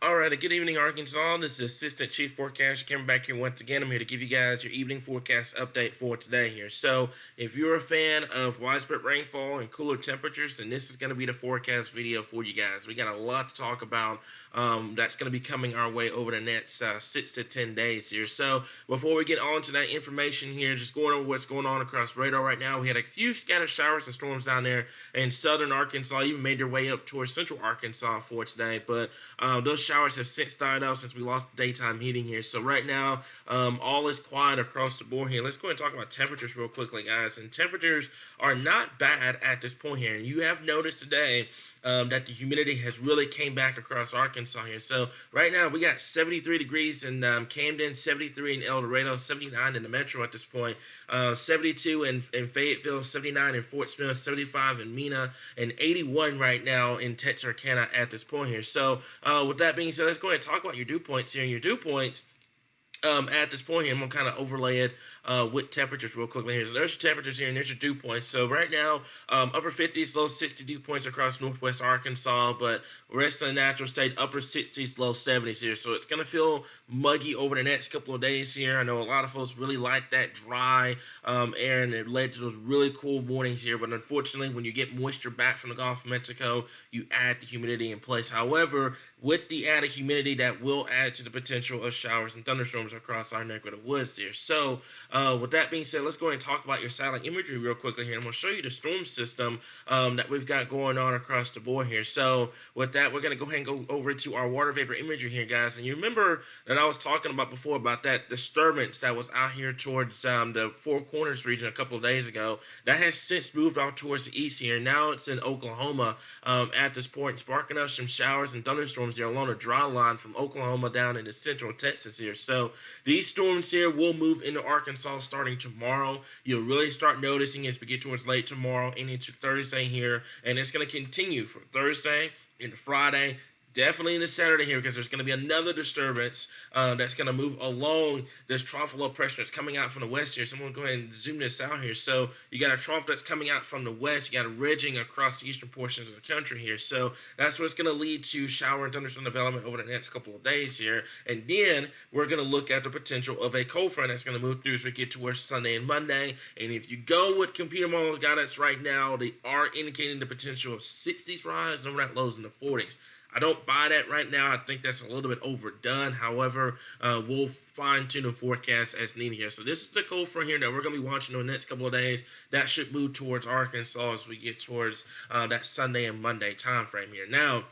All right, good evening, Arkansas. This is Assistant Chief Forecaster coming back here once again. I'm here to give you guys your evening forecast update for today here. So, if you're a fan of widespread rainfall and cooler temperatures, then this is going to be the forecast video for you guys. We got a lot to talk about that's going to be coming our way over the next 6 to 10 days here. So, before we get on to that information here, just going over what's going on across radar right now, we had a few scattered showers and storms down there in southern Arkansas, even made their way up towards central Arkansas for today, but those showers have since died out since we lost daytime heating here. So right now, all is quiet across the board here. Let's go ahead and talk about temperatures real quickly, guys. And temperatures are not bad at this point here. And you have noticed today that the humidity has really came back across Arkansas here. So right now we got 73 degrees in Camden, 73 in El Dorado, 79 in the metro at this point, 72 in Fayetteville, 79 in Fort Smith, 75 in Mena, and 81 right now in Texarkana at this point here. So with that being said, let's go ahead and talk about your dew points here. And your dew points at this point here, I'm going to kind of overlay it with temperatures real quickly here. So there's your temperatures here, and there's your dew points. So right now, upper 50s, low 60 dew points across northwest Arkansas, but rest of the natural state, upper 60s, low 70s here. So it's going to feel muggy over the next couple of days here. I know a lot of folks really like that dry air, and it led to those really cool mornings here. But unfortunately, when you get moisture back from the Gulf of Mexico, you add the humidity in place. However, with the added humidity, that will add to the potential of showers and thunderstorms across our neck of the woods here. So, with that being said, let's go ahead and talk about your satellite imagery real quickly here. I'm going to show you the storm system that we've got going on across the board here. So, with that, we're going to go ahead and go over to our water vapor imagery here, guys. And you remember that I was talking about before about that disturbance that was out here towards the Four Corners region a couple of days ago. That has since moved off towards the east here. Now it's in Oklahoma at this point, sparking up some showers and thunderstorms here along a dry line from Oklahoma down into central Texas here. So these storms here will move into Arkansas starting tomorrow. You'll really start noticing as we get towards late tomorrow and into Thursday here, and it's going to continue from Thursday into Friday, definitely into Saturday here, because there's going to be another disturbance that's going to move along this trough of low pressure that's coming out from the west here. So I'm going to go ahead and zoom this out here. So you got a trough that's coming out from the west. You got a ridging across the eastern portions of the country here. So that's what's going to lead to shower and thunderstorm development over the next couple of days here. And then we're going to look at the potential of a cold front that's going to move through as we get towards Sunday and Monday. And if you go with computer models guidance right now, they are indicating the potential of 60s rise and overnight lows in the 40s. I don't buy that right now. I think that's a little bit overdone. However, we'll fine-tune the forecast as needed here. So this is the cold front here that we're going to be watching over the next couple of days. That should move towards Arkansas as we get towards that Sunday and Monday time frame here. Now,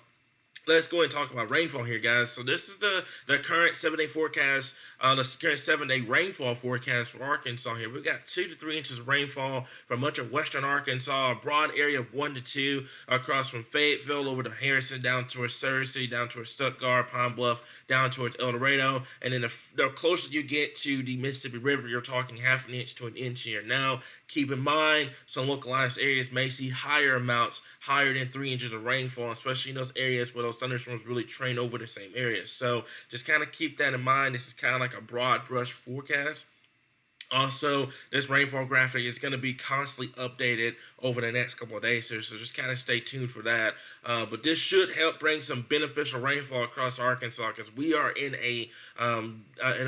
let's go ahead and talk about rainfall here, guys. So this is the current 7-day forecast, the current 7-day rainfall forecast for Arkansas here. We've got 2 to 3 inches of rainfall for much of western Arkansas, a broad area of 1 to 2 across from Fayetteville over to Harrison, down towards Searcy, down towards Stuttgart, Pine Bluff, down towards El Dorado. And then the closer you get to the Mississippi River, you're talking half an inch to an inch here. Now, keep in mind, some localized areas may see higher amounts, higher than 3 inches of rainfall, especially in those areas where those thunderstorms really train over the same areas. So just kind of keep that in mind. This is kind of like a broad brush forecast. Also, this rainfall graphic is going to be constantly updated over the next couple of days here, so just kind of stay tuned for that. But this should help bring some beneficial rainfall across Arkansas, because we are in a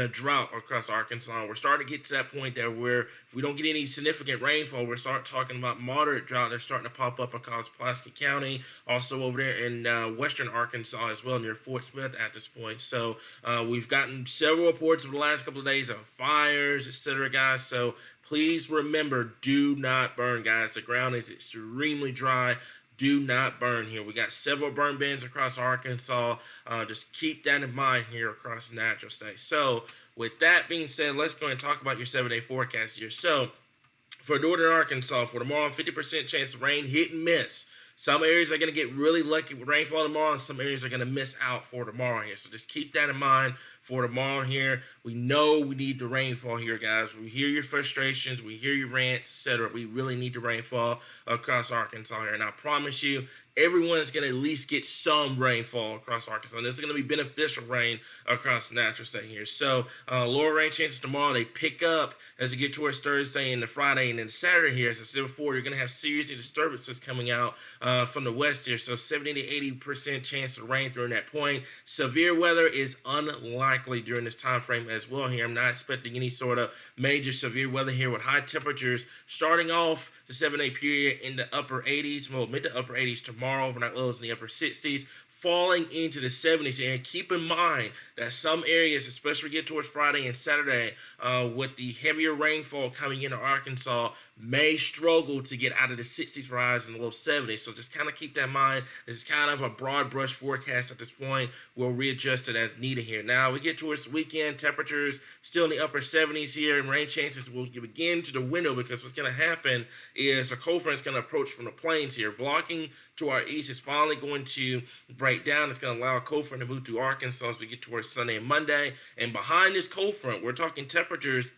drought across Arkansas. We're starting to get to that point there where if we don't get any significant rainfall, we're starting talking about moderate drought. They're starting to pop up across Pulaski County, also over there in western Arkansas as well, near Fort Smith at this point. So we've gotten several reports over the last couple of days of fires, etc., guys. So please remember, do not burn, guys. The ground is extremely dry. Do not burn here. We got several burn bins across Arkansas. Just keep that in mind here across the natural state. So with that being said, let's go and talk about your 7-day forecast here. So for northern Arkansas, for tomorrow, 50% chance of rain, hit and miss. Some areas are going to get really lucky with rainfall tomorrow, and some areas are going to miss out for tomorrow here. So just keep that in mind for tomorrow here. We know we need the rainfall here, guys. We hear your frustrations. We hear your rants, etc. We really need the rainfall across Arkansas here. And I promise you, everyone is going to at least get some rainfall across Arkansas. And this is going to be beneficial rain across the natural state here. So lower rain chances tomorrow. They pick up as we get towards Thursday and the Friday and then Saturday here. As I said before, you're going to have series of disturbances coming out from the west here. So 70 to 80% chance of rain during that point. Severe weather is unlikely during this time frame as well here. I'm not expecting any sort of major severe weather here with high temperatures starting off the 7-day period in the upper 80s, well, mid to upper 80s tomorrow, overnight lows in the upper 60s, falling into the 70s. And keep in mind that some areas, especially get towards Friday and Saturday, with the heavier rainfall coming into Arkansas, may struggle to get out of the 60s rise in the low 70s. So just kind of keep that in mind. This is kind of a broad brush forecast at this point. We'll readjust it as needed here. Now we get towards the weekend, temperatures still in the upper 70s here, and rain chances will begin to the window because what's going to happen is a cold front is going to approach from the plains here, blocking to our east. Is finally going to break down. It's going to allow a cold front to move through Arkansas as we get towards Sunday and Monday. And behind this cold front, we're talking temperatures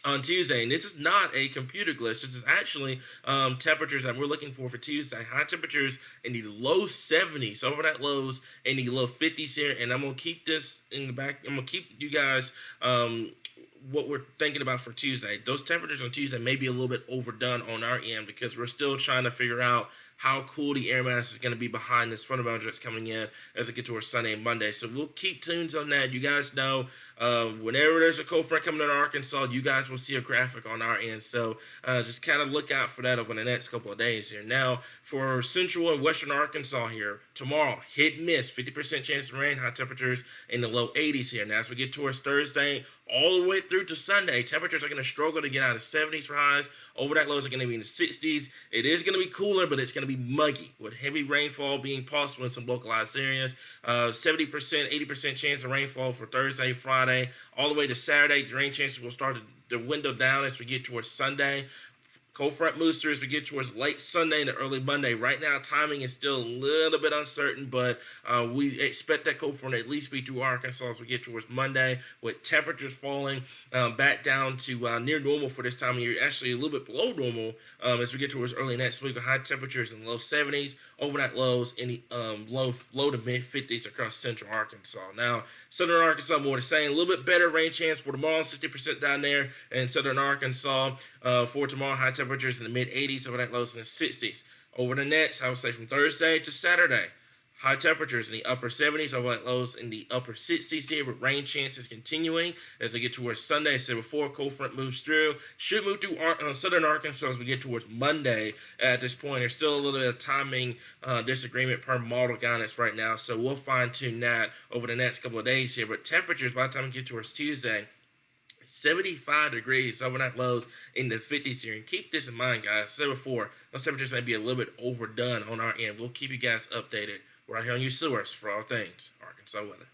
on Tuesday, and this is not a computer glitch. This is actually temperatures that we're looking for Tuesday. High temperatures in the low 70s, overnight lows in the low 50s here, and I'm going to keep this in the back. I'm going to keep you guys what we're thinking about for Tuesday. Those temperatures on Tuesday may be a little bit overdone on our end because we're still trying to figure out how cool the air mass is going to be behind this front of boundary that's coming in as we get towards Sunday and Monday. So we'll keep tunes on that. You guys know whenever there's a cold front coming in Arkansas, you guys will see a graphic on our end. So just kind of look out for that over the next couple of days here. Now, for central and western Arkansas here, tomorrow, hit and miss, 50% chance of rain, high temperatures in the low 80s here. Now, as we get towards Thursday, all the way through to Sunday, temperatures are going to struggle to get out of 70s rise. Overnight lows are going to be in the 60s. It is going to be cooler, but it's going to be muggy with heavy rainfall being possible in some localized areas. 70%, 80% chance of rainfall for Thursday, Friday, all the way to Saturday. The rain chances will start to window down as we get towards Sunday. Cold front moves through as we get towards late Sunday and early Monday. Right now, timing is still a little bit uncertain, but we expect that cold front to at least be through Arkansas as we get towards Monday, with temperatures falling back down to near normal for this time of year, actually a little bit below normal as we get towards early next week with high temperatures in the low 70s, overnight lows in the low to mid 50s across central Arkansas. Now, southern Arkansas, more the same, a little bit better rain chance for tomorrow, 60% down there in southern Arkansas for tomorrow, high temperatures in the mid-80s, overnight lows in the 60s. Over the next, I would say from Thursday to Saturday, high temperatures in the upper 70s, overnight lows in the upper 60s here, with rain chances continuing as we get towards Sunday. So before cold front moves through, should move through southern Arkansas as we get towards Monday. At this point, there's still a little bit of timing disagreement per model guidance right now, so we'll fine-tune that over the next couple of days here. But temperatures, by the time we get towards Tuesday, 75 degrees, overnight lows in the 50s here. And keep this in mind, guys. As I said before, those temperatures may be a little bit overdone on our end. We'll keep you guys updated right here on your source for all things Arkansas weather.